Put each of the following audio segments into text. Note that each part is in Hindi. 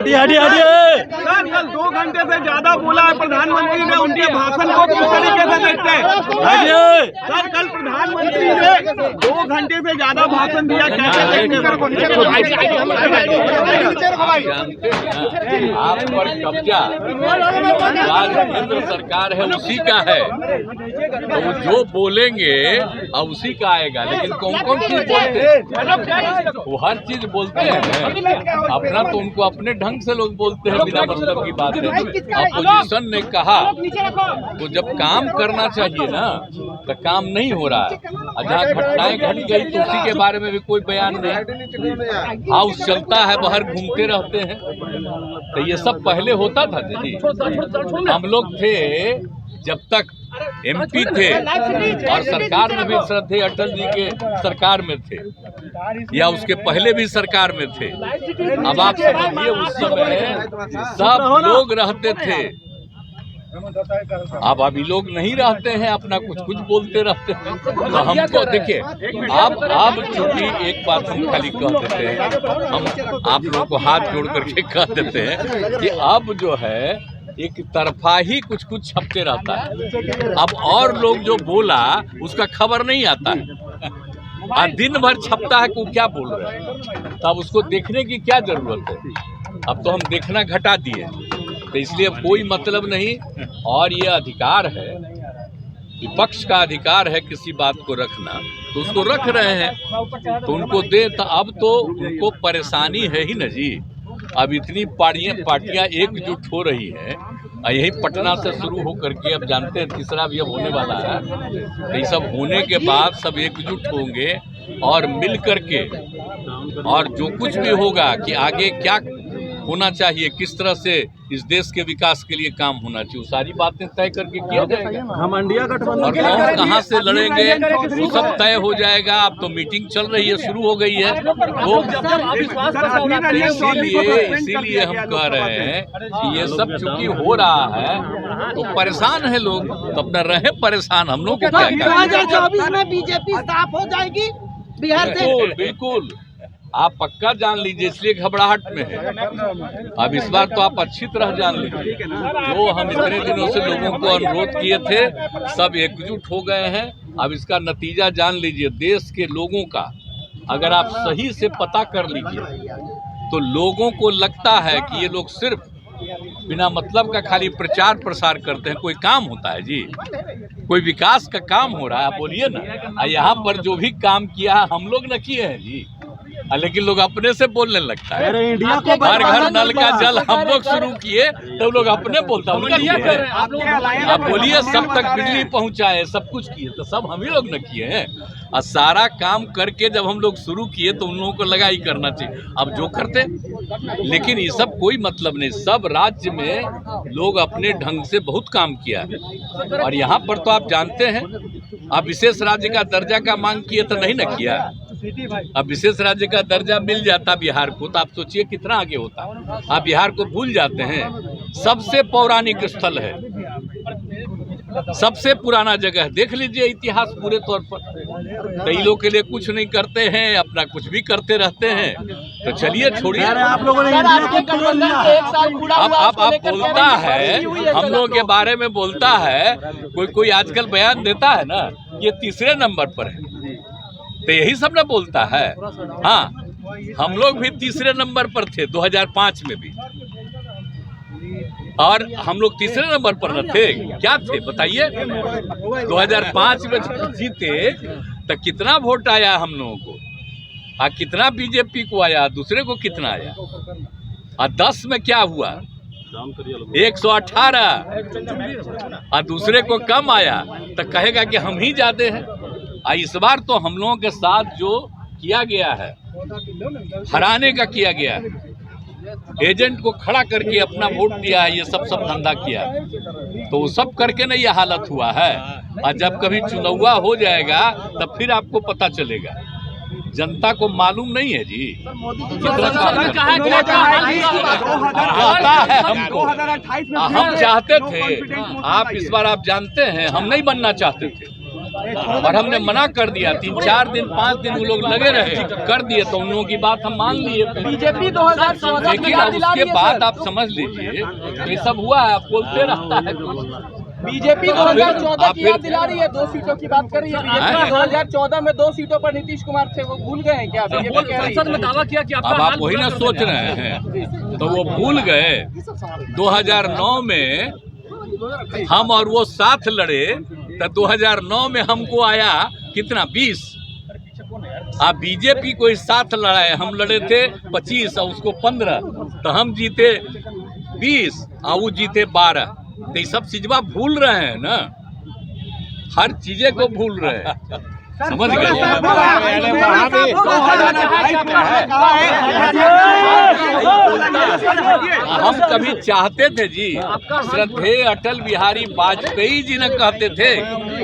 सर, कल 2 घंटे से ज्यादा बोला है प्रधानमंत्री ने, उनके भाषण को किस तरीके से देखते हैं? सर, कल प्रधानमंत्री ने 2 घंटे से ज्यादा भाषण दिया, कैसे देखते हैं? आप पर कब्जा आज केंद्र सरकार है, उसी का है, तो वो जो बोलेंगे अब उसी का आएगा। लेकिन कौन कौन चीज बोलते हैं? वो हर चीज बोलते हैं अपना, तो उनको अपने ढंग से लोग बोलते हैं, बिना मतलब की बात है। अपोजिशन ने कहा तो जब काम करना चाहिए ना, तो काम नहीं हो रहा है। जहाँ घटनाएं घट गई तो उसी के बारे में भी कोई बयान नहीं। हाउस चलता है, बाहर घूमते रहते हैं, तो ये सब पहले होता था जी। हम लोग थे जब तक एमपी थे और सरकार में भी थे, अटल जी के सरकार में थे या उसके पहले भी सरकार में थे। अब आप समझिए उस समय सब लोग रहते थे, अब अभी लोग नहीं रहते हैं, अपना कुछ कुछ बोलते रहते हैं। तो हमको देखिए, आप चूंकि एक बात हम खाली कह देते हैं, हम आप लोगों को हाथ जोड़ करके कह देते हैं कि अब जो है एक तरफा ही कुछ कुछ छपते रहता है। अब और लोग जो बोला उसका खबर नहीं आता है, और दिन भर छपता है कि वो क्या बोल रहे हैं, तब उसको देखने की क्या जरूरत है? अब तो हम देखना घटा दिए, तो इसलिए कोई मतलब नहीं। और ये अधिकार है, विपक्ष का अधिकार है किसी बात को रखना, तो उसको रख रहे हैं, तो उनको दे। तो अब तो उनको परेशानी है ही न जी। अब इतनी पार्टियां एकजुट हो रही हैं, यही पटना से शुरू होकर के अब जानते हैं तीसरा भी अब होने वाला है। तो ये सब होने के बाद सब एकजुट होंगे और मिल करके, और जो कुछ भी होगा कि आगे क्या होना चाहिए, किस तरह से इस देश के विकास के लिए काम होना चाहिए, सारी बातें तय करके किया जाएगा। घमंडिया गठबंधन और कौन कहाँ से लड़ेंगे वो सब तय हो जाएगा। अब तो मीटिंग चल रही है, शुरू हो गई है, वो इसीलिए हम कह रहे हैं कि ये सब चूंकि हो रहा है तो परेशान है लोग, तो अपना रहे परेशान। हम लोग को क्या 2024 में बीजेपी साफ हो जाएगी बिहार से? बिल्कुल आप पक्का जान लीजिए, इसलिए घबराहट में है। अब इस बार तो आप अच्छी तरह जान लीजिए, जो हम इतने दिनों से लोगों को अनुरोध किए थे सब एकजुट हो गए हैं। अब इसका नतीजा जान लीजिए, देश के लोगों का अगर आप सही से पता कर लीजिए तो लोगों को लगता है कि ये लोग सिर्फ बिना मतलब का खाली प्रचार प्रसार करते हैं। कोई काम होता है जी, कोई विकास का काम हो रहा है, आप बोलिए ना। यहाँ पर जो भी काम किया है हम लोग न किए हैं जी, लेकिन लोग अपने से बोलने लगता है। हर घर नल का जल हम लोग शुरू किए तो लोग अपने बोलता है। आप बोलिए सब तक बिजली पहुंचाए, सब कुछ किए, तो सब हम ही लोग न किए हैं। और सारा काम करके जब हम लोग शुरू किए तो उन लोगों को लगा ही करना चाहिए, अब जो करते। लेकिन ये सब कोई मतलब नहीं, सब राज्य में लोग अपने ढंग से बहुत काम किया है। और यहाँ पर तो आप जानते हैं, आप विशेष राज्य का दर्जा का मांग किए तो नहीं न किया। अब विशेष राज्य का दर्जा मिल जाता बिहार को तो आप सोचिए कितना आगे होता। आप बिहार को भूल जाते हैं, सबसे पौराणिक स्थल है, सबसे पुराना जगह है। देख लीजिए इतिहास पूरे तौर पर। कई लोग के लिए कुछ नहीं करते हैं, अपना कुछ भी करते रहते हैं। तो चलिए छोड़िए, आप लोगों ने आप बोलता है, हम लोगों के बारे में बोलता है, कोई आजकल बयान देता है ना, ये तीसरे नंबर पर है, तो यही सब ना बोलता है। हाँ, हम लोग भी तीसरे नंबर पर थे 2005 में भी, और हम लोग तीसरे नंबर पर न थे, क्या थे बताइए? 2005 में जीते तो कितना वोट आया हम लोगों को, और कितना बीजेपी को आया, दूसरे को कितना आया? और 10 में क्या हुआ? 118, और दूसरे को कम आया, तो कहेगा कि हम ही ज्यादा हैं। इस बार तो हम लोगों के साथ जो किया गया है, हराने का किया गया है, एजेंट को खड़ा करके अपना वोट दिया है, ये सब धंधा किया, तो वो सब करके ना ये हालत हुआ है। और जब कभी चुनाव हो जाएगा तब फिर आपको पता चलेगा, जनता को मालूम नहीं है जी आता है हमको। हम चाहते थे, आप इस बार आप जानते हैं, हम नहीं बनना चाहते थे, और हमने मना कर दिया। 3-4 दिन 5 दिन वो लोग लगे रहे, कर दिए तो उन लोगों की बात हम मान लिए। बीजेपी 2014 लेकिन अब उसके बाद आप समझ लीजिए ये सब हुआ है, आप बोलते रहता है बीजेपी 2014 की याद दिला रही है, 2 सीटों की बात कर रही है। बीजेपी 2014 में 2 सीटों पर नीतीश कुमार थे, वो भूल गए हैं क्या? संसद में दावा किया कि अब आप वही ना सोच रहे हैं, तो वो भूल गए। 2009 में हम और वो साथ लड़े, तो 2009 में हमको आया कितना 20। आप बीजेपी को इस साथ लड़ाए, हम लड़े थे 25 और उसको 15, तो हम जीते 20 और वो जीते 12। तो ये सब चीजवा भूल रहे हैं ना, हर चीजें को भूल रहे हैं, समझ गए? हम कभी चाहते थे जी, श्रद्धेय अटल बिहारी वाजपेयी जी ने कहते थे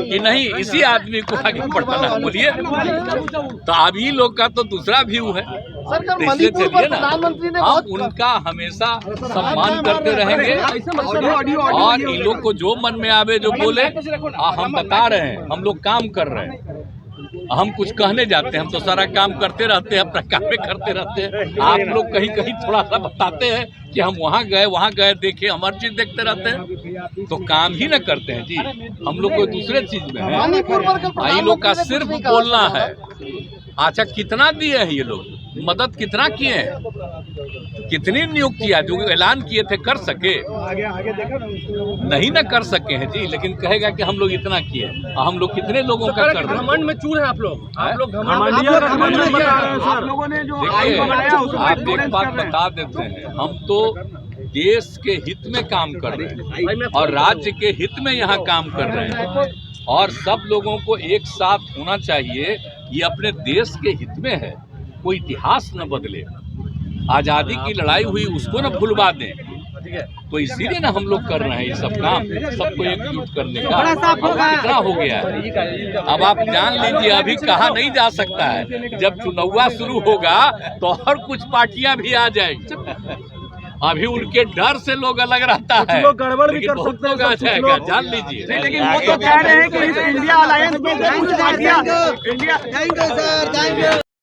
कि नहीं इसी आदमी को आगे बढ़ाना। बोलिए, तो अभी लोग का तो दूसरा व्यू है। मणिपुर पर प्रधानमंत्री ने हम उनका हमेशा सम्मान करते रहेंगे और इन लोग को जो मन में आवे जो बोले, हम बता रहे हैं, हम लोग काम कर रहे हैं। हम कुछ कहने जाते हैं, हम तो सारा काम करते रहते हैं, अपना काम में करते रहते हैं। आप लोग कहीं कहीं थोड़ा सा बताते हैं कि हम वहाँ गए देखे, हम हर चीज देखते रहते हैं, तो काम ही न करते हैं जी। हम लोग कोई दूसरे चीज में है, इन लोग का सिर्फ बोलना है। अच्छा, कितना दिए हैं ये लोग, मदद कितना किए हैं, कितनी नियुक्तियां जो ऐलान किए थे कर सके? नहीं ना कर सके हैं जी, लेकिन कहेगा कि हम लोग इतना किए। हम लोग कितने लोगों का कर रहे हैं? घमंड में चूर हैं आप लोग। देखिए, आप एक बात बता देते हैं, हम तो देश के हित में काम कर रहे हैं और राज्य के हित में यहाँ काम कर रहे हैं, और सब लोगों को एक साथ होना चाहिए। ये अपने देश के हित में है, कोई इतिहास न बदले, आजादी की लड़ाई हुई उसको न भूलवा दें। तो इसीलिए ना हम लोग कर रहे हैं ये सब काम, सबको एकजुट करने का। अब कितना हो गया है, अब आप जान लीजिए, अभी कहा नहीं जा सकता है। जब चुनाव शुरू होगा तो और कुछ पार्टियां भी आ जाएगी। अभी उनके डर से लोग अलग रहता है, गड़बड़ भी कर सकते हैं, आ जाएगा, जान लीजिए। लेकिन वो तो कह रहे हैं कि इस इंडिया अलायंस में कुछ पार्टियां, इंडिया जाएंगे सर, जाएंगे।